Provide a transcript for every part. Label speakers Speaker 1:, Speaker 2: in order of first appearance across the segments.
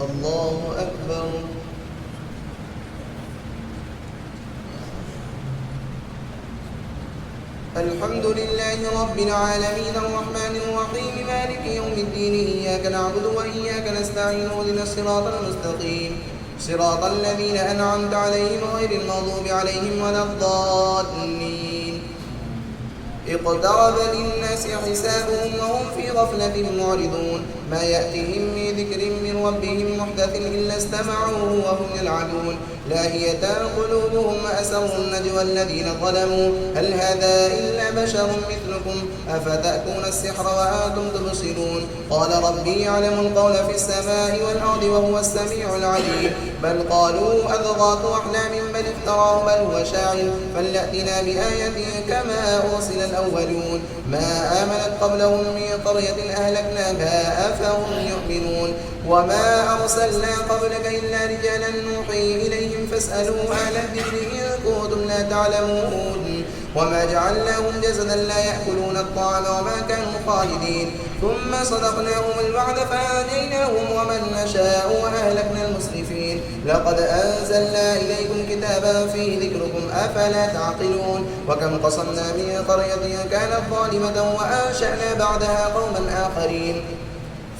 Speaker 1: الله أكبر. الحمد لله رب العالمين الرحمن الرحيم مالك يوم الدين إياك نعبد وإياك نستعين اهدنا الصراط المستقيم صراط الذين أنعمت عليهم غير المغضوب عليهم ولا الضالين. اقترب للناس حسابهم وهم في غفلة معرضون ما يأتيهم من ذكر من ربهم محدث إلا استمعوه وهم يلعبون لاهية قلوبهم وأسروا النجوى الذين ظلموا هل هذا إلا بشر مثلكم أفتأتون السحر وأنتم تبصرون قال ربي يعلم القول في السماء والأرض وهو السميع العليم بل قالوا أضغاث أحلام بل افتراه بل هو شاعر فليأتنا بآية كما أرسل الأولون ما آمنت قبلهم من قرية أهلكناها أفهم يؤمنون وما أرسلنا قبلك إلا رجالا نوحي إليهم فاسألوا أهل الذكر إن كنتم لا تعلمون وما جعلناهم جسدا لا يأكلون الطعام وما كانوا خالدين ثم صدقناهم الوعد فآتيناهم ومن نشاء وأهلكنا المسرفين لقد أنزلنا إليكم كتابا فيه ذكركم أفلا تعقلون وكم قصمنا من قرية كانت ظالمة وأنشأنا بعدها قوما آخرين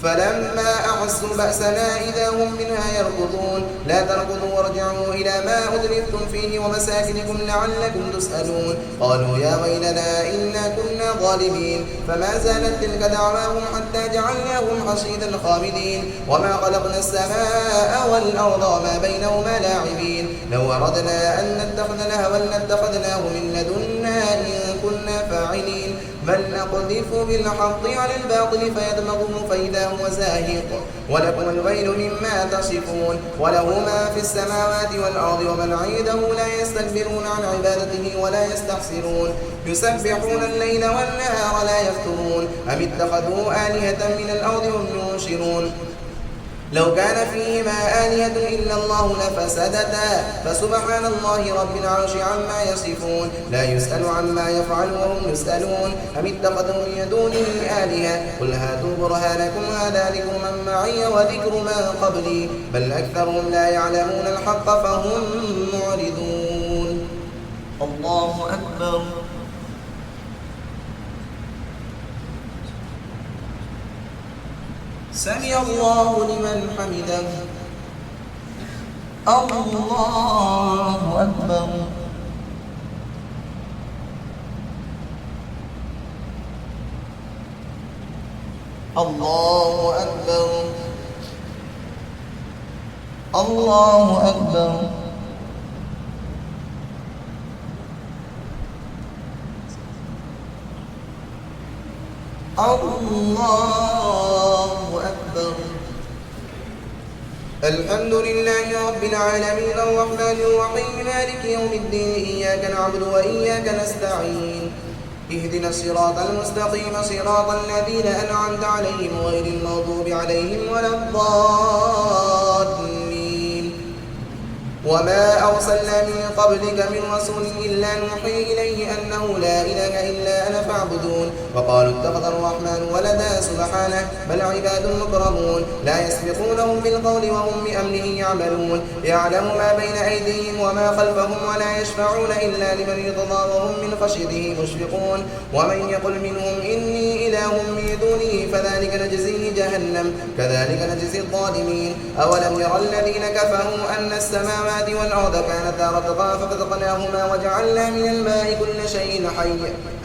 Speaker 1: فلما أحسوا بأسنا إذا هم منها يركضون لا تركضوا وارجعوا إلى ما أدركتم فيه ومساكنكم لعلكم تسألون قالوا يا ويلنا إنا كنا ظالمين فما زالت تلك دعواهم حتى جعلناهم حصيدا خامدين وما خلقنا السماء والأرض وما بينهما لاعبين لو أردنا أن نتخذ لهوا لاتخذناه من لدنا إن كنا فاعلين بل نقذف بالحق على الباطل فيدمغه فإذا هو زاهق ولكم الويل مما تصفون وله ما في السماوات والأرض ومن عنده لا يستكبرون عن عبادته ولا يستحسرون يسبحون الليل والنهار لا يفترون أم اتخذوا آلهة من الأرض هم ينشرون لو كان فيهما آلهة إلا الله لفسدتا فسبحان الله رب العرش عما يصفون لا يسأل عما يفعل وهم يسألون أم اتخذوا من دونه آلهة قل هاتوا برهانكم هذا ذكر من معي وذكر من قبلي بل أكثرهم لا يعلمون الحق فهم معرضون. الله أكبر. سمع الله لمن حمده. الله أكبر. الله أكبر. الله أكبر. الله أكبر. الحمد لله رب العالمين الرحمن الرحيم مالك يوم الدين إياك نعبد وإياك نستعين اهدنا الصراط المستقيم صراط الذين أنعمت عليهم غير المغضوب عليهم ولا الضالين وما أرسلنا من قبلك من رسول إلا نوحي إليه أنه لا إله إلا أنا فاعبدون وقالوا اتخذ الرحمن ولدا سبحانه بل عباد مكرمون لا يسبقونه بالقول وهم بأمره يعملون يعلم ما بين أيديهم وما خلفهم ولا يشفعون إلا لمن يرتضى وهم من خشيته مشفقون ومن يقل منهم إني إله من دونه فذلك نجزيه جهنم كذلك نجزي الظالمين أولم يرى الذين كفروا أن السماوات والأرض كانتا رتقا ففتقناهما وجعلنا من الماء كل شيء حي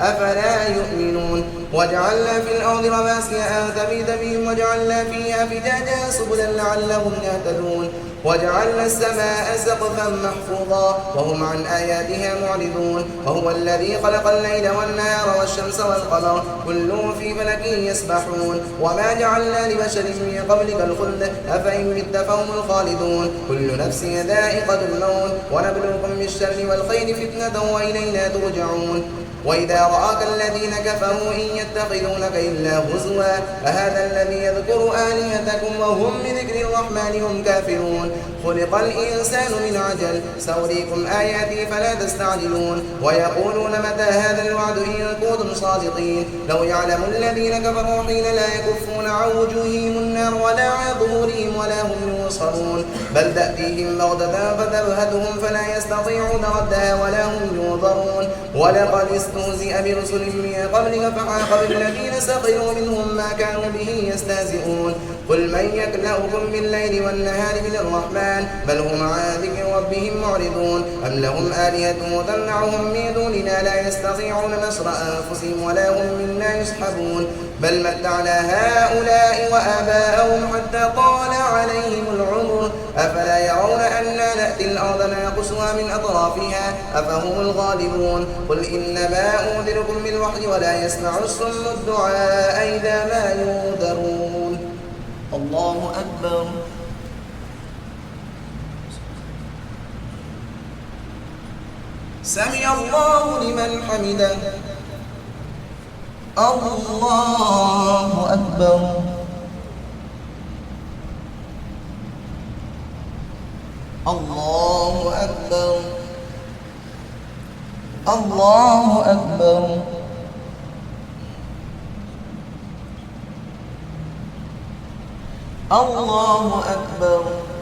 Speaker 1: أفلا يؤمنون وجعلنا في الأرض رواسي أن تميد بهم وجعلنا فيها فجاجا سبلا لعلهم يهتدون وجعلنا السماء سقفا محفوظا وهم عن آياتها معرضون وهو الذي خلق الليل والنهار والشمس والقمر كل في فلك يسبحون وما جعلنا لبشر من قبلك الخلد أفإن مت فهم الخالدون كل نفس ذائقة الموت ونبلوكم بالشر والخير فتنة وإلينا ترجعون وإذا رآك الذين كفروا إن يتخذونك إلا هزوا أهذا الذي يذكر آلهتكم وهم بذكر الرحمن هم كافرون خلق الإنسان من عجل سأريكم آياتي فلا تستعجلون ويقولون متى هذا الوعد إن كنتم صادقين لو يعلم الذين كفروا حين لا يكفون عن وجوههم النار ولا عن ظهورهم ولا هم يبصرون بل تأتيهم بغتة فتبهتهم فلا يستطيعون ردها ولا هم ينظرون ولقد استهزئ برسل من قبلك فحاق بالذين سخروا منهم ما كانوا به يستهزئون قل من يكلؤكم بالليل والنهار من الرحمن بل هم عن ذكر ربهم معرضون أم لهم آلهة تمنعهم من دوننا لا يستطيعون نصر أنفسهم ولا هم منا يسحبون بل متعنا هؤلاء وآباءهم حتى طال عليهم العمر أفلا يرون أنا نأتي الأرض ننقصها من أطرافها أفهم الغالبون قل إنما أنذركم بالوحي ولا يسمع الصم الدعاء إذا ما ينذرون الله أكبر سمع الله لمن حمده الله أكبر الله أكبر الله أكبر الله أكبر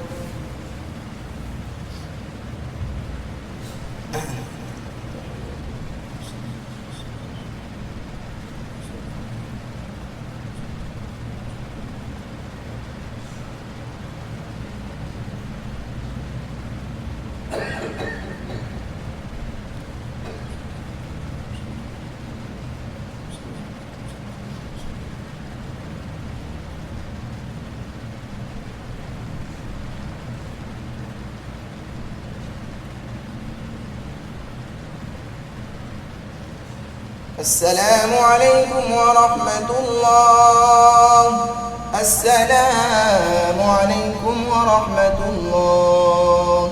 Speaker 1: السلام عليكم ورحمة الله السلام عليكم ورحمة الله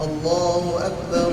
Speaker 1: الله أكبر